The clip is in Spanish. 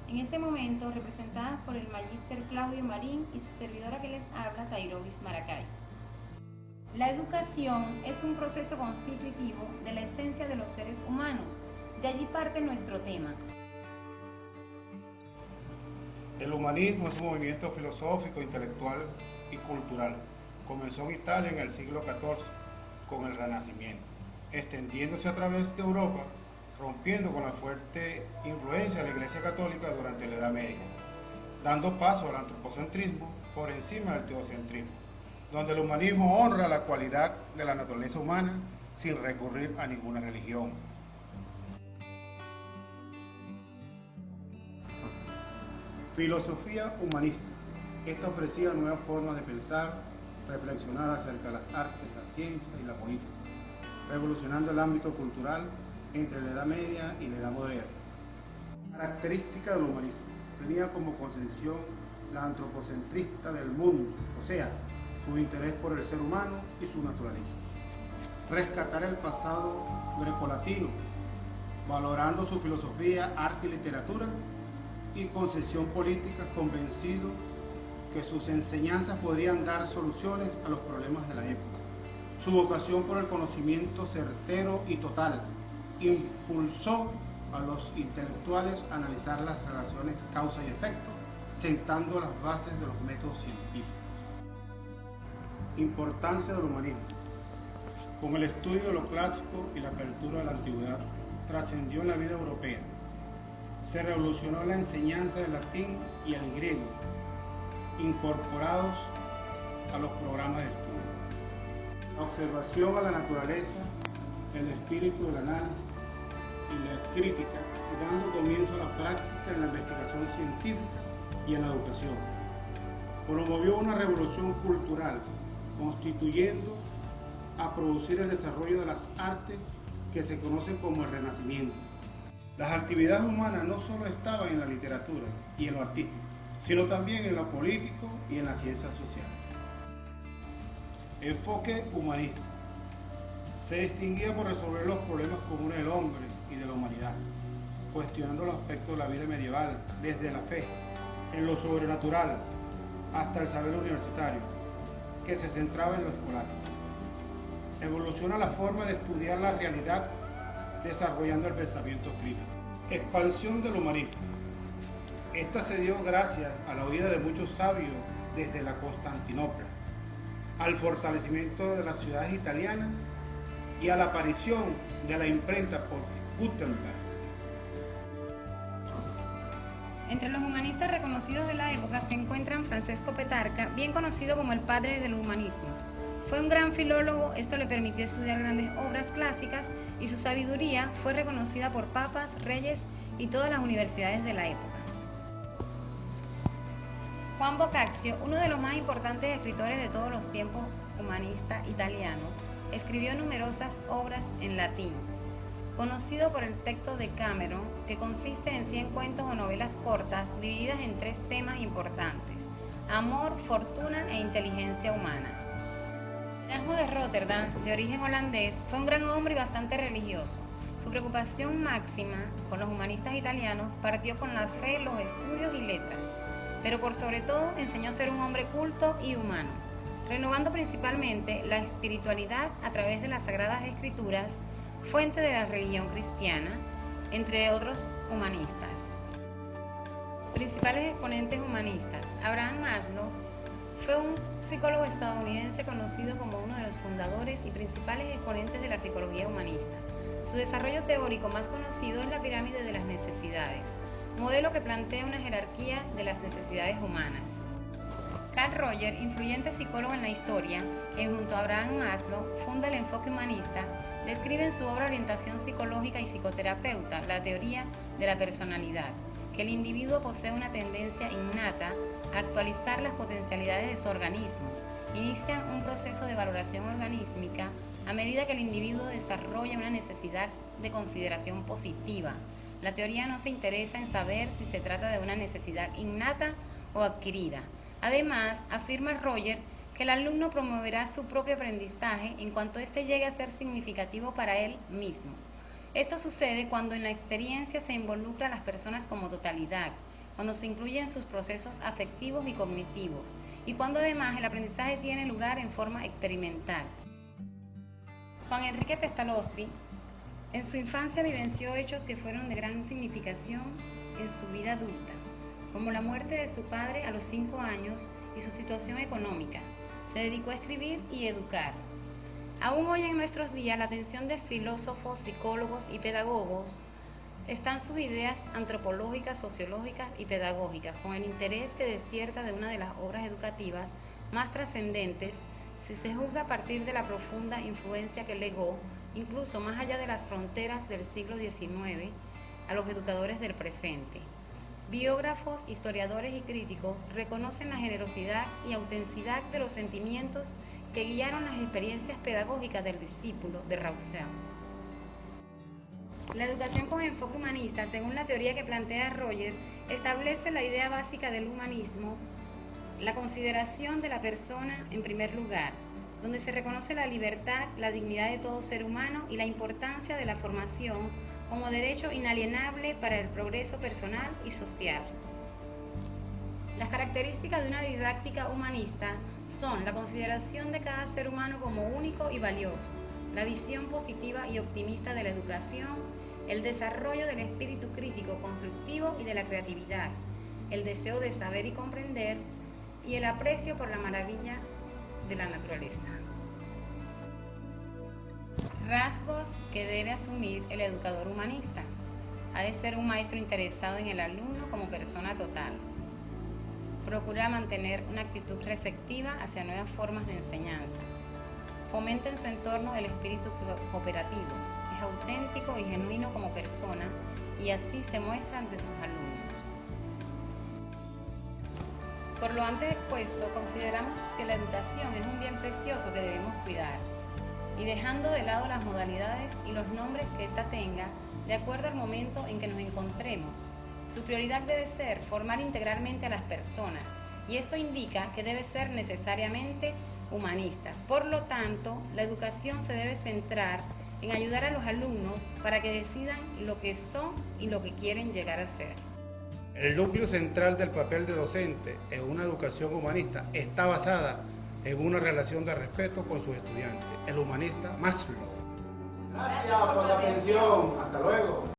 En este momento representadas por el magíster Claudio Marín y su servidora que les habla, Tairovis Maracay. La educación es un proceso constitutivo de la esencia de los seres humanos, de allí parte nuestro tema. El humanismo es un movimiento filosófico, intelectual y cultural. Comenzó en Italia en el siglo XIV con el Renacimiento, extendiéndose a través de Europa, rompiendo con la fuerte influencia de la Iglesia Católica durante la Edad Media, dando paso al antropocentrismo por encima del teocentrismo, donde el humanismo honra la cualidad de la naturaleza humana sin recurrir a ninguna religión. Filosofía humanista. Esta ofrecía nuevas formas de pensar, reflexionar acerca de las artes, la ciencia y la política, revolucionando el ámbito cultural entre la Edad Media y la Edad Moderna. Característica del humanismo. Tenía como concepción la antropocentrista del mundo, o sea, su interés por el ser humano y su naturaleza. Rescatar el pasado grecolatino, valorando su filosofía, arte y literatura, y concepción política, convencido que sus enseñanzas podrían dar soluciones a los problemas de la época. Su vocación por el conocimiento certero y total impulsó a los intelectuales a analizar las relaciones causa y efecto, sentando las bases de los métodos científicos. Importancia del humanismo. Con el estudio de lo clásico y la apertura de la antigüedad, trascendió en la vida europea. Se revolucionó la enseñanza del latín y el griego, incorporados a los programas de estudio. La observación a la naturaleza, el espíritu del análisis y la crítica, dando comienzo a la práctica en la investigación científica y en la educación. Promovió una revolución cultural, constituyendo a producir el desarrollo de las artes que se conocen como el Renacimiento. Las actividades humanas no solo estaban en la literatura y en lo artístico, sino también en lo político y en la ciencia social. Enfoque humanista. Se distinguía por resolver los problemas comunes del hombre y de la humanidad, cuestionando los aspectos de la vida medieval, desde la fe, en lo sobrenatural, hasta el saber universitario, que se centraba en lo escolar. Evoluciona la forma de estudiar la realidad, desarrollando el pensamiento crítico. Expansión del humanismo. Esta se dio gracias a la huida de muchos sabios desde la Constantinopla, al fortalecimiento de las ciudades italianas y a la aparición de la imprenta por Gutenberg. Entre los humanistas reconocidos de la época se encuentran Francesco Petrarca, bien conocido como el padre del humanismo. Fue un gran filólogo, esto le permitió estudiar grandes obras clásicas y su sabiduría fue reconocida por papas, reyes y todas las universidades de la época. Juan Boccaccio, uno de los más importantes escritores de todos los tiempos, humanista italiano, escribió numerosas obras en latín. Conocido por el texto de Cameron, que consiste en 100 cuentos o novelas cortas divididas en 3 temas importantes: amor, fortuna e inteligencia humana. Erasmo de Róterdam, de origen holandés, fue un gran hombre y bastante religioso. Su preocupación máxima con los humanistas italianos partió con la fe, los estudios y letras, pero por sobre todo enseñó a ser un hombre culto y humano, renovando principalmente la espiritualidad a través de las Sagradas Escrituras, fuente de la religión cristiana, entre otros humanistas. Principales exponentes humanistas. Abraham Maslow fue un psicólogo estadounidense conocido como uno de los fundadores y principales exponentes de la psicología humanista. Su desarrollo teórico más conocido es la pirámide de las necesidades, modelo que plantea una jerarquía de las necesidades humanas. Carl Rogers, influyente psicólogo en la historia, quien junto a Abraham Maslow funda el enfoque humanista, describe en su obra Orientación psicológica y psicoterapeuta la teoría de la personalidad, que el individuo posee una tendencia innata a actualizar las potencialidades de su organismo. Inicia un proceso de valoración organísmica a medida que el individuo desarrolla una necesidad de consideración positiva. La teoría no se interesa en saber si se trata de una necesidad innata o adquirida. Además, afirma Rogers que el alumno promoverá su propio aprendizaje en cuanto éste llegue a ser significativo para él mismo. Esto sucede cuando en la experiencia se involucra a las personas como totalidad, cuando se incluyen sus procesos afectivos y cognitivos, y cuando además el aprendizaje tiene lugar en forma experimental. Juan Enrique Pestalozzi, en su infancia vivenció hechos que fueron de gran significación en su vida adulta, como la muerte de su padre a los 5 años y su situación económica. Se dedicó a escribir y educar. Aún hoy en nuestros días, la atención de filósofos, psicólogos y pedagogos están sus ideas antropológicas, sociológicas y pedagógicas, con el interés que despierta de una de las obras educativas más trascendentes, si se juzga a partir de la profunda influencia que legó, incluso más allá de las fronteras del siglo XIX, a los educadores del presente. Biógrafos, historiadores y críticos reconocen la generosidad y autenticidad de los sentimientos que guiaron las experiencias pedagógicas del discípulo de Rousseau. La educación con enfoque humanista, según la teoría que plantea Rogers, establece la idea básica del humanismo, la consideración de la persona en primer lugar, donde se reconoce la libertad, la dignidad de todo ser humano y la importancia de la formación como derecho inalienable para el progreso personal y social. Las características de una didáctica humanista son la consideración de cada ser humano como único y valioso, la visión positiva y optimista de la educación, el desarrollo del espíritu crítico constructivo y de la creatividad, el deseo de saber y comprender y el aprecio por la maravilla de la naturaleza. Rasgos que debe asumir el educador humanista. Ha de ser un maestro interesado en el alumno como persona total. Procura mantener una actitud receptiva hacia nuevas formas de enseñanza. Fomenta en su entorno el espíritu cooperativo. Es auténtico y genuino como persona y así se muestra ante sus alumnos. Por lo antes expuesto, consideramos que la educación es un bien precioso que debemos cuidar, y dejando de lado las modalidades y los nombres que ésta tenga, de acuerdo al momento en que nos encontremos. Su prioridad debe ser formar integralmente a las personas, y esto indica que debe ser necesariamente humanista. Por lo tanto, la educación se debe centrar en ayudar a los alumnos para que decidan lo que son y lo que quieren llegar a ser. El núcleo central del papel de docente en una educación humanista está basada en una relación de respeto con sus estudiantes, el humanista Maslow. Gracias por su atención. Hasta luego.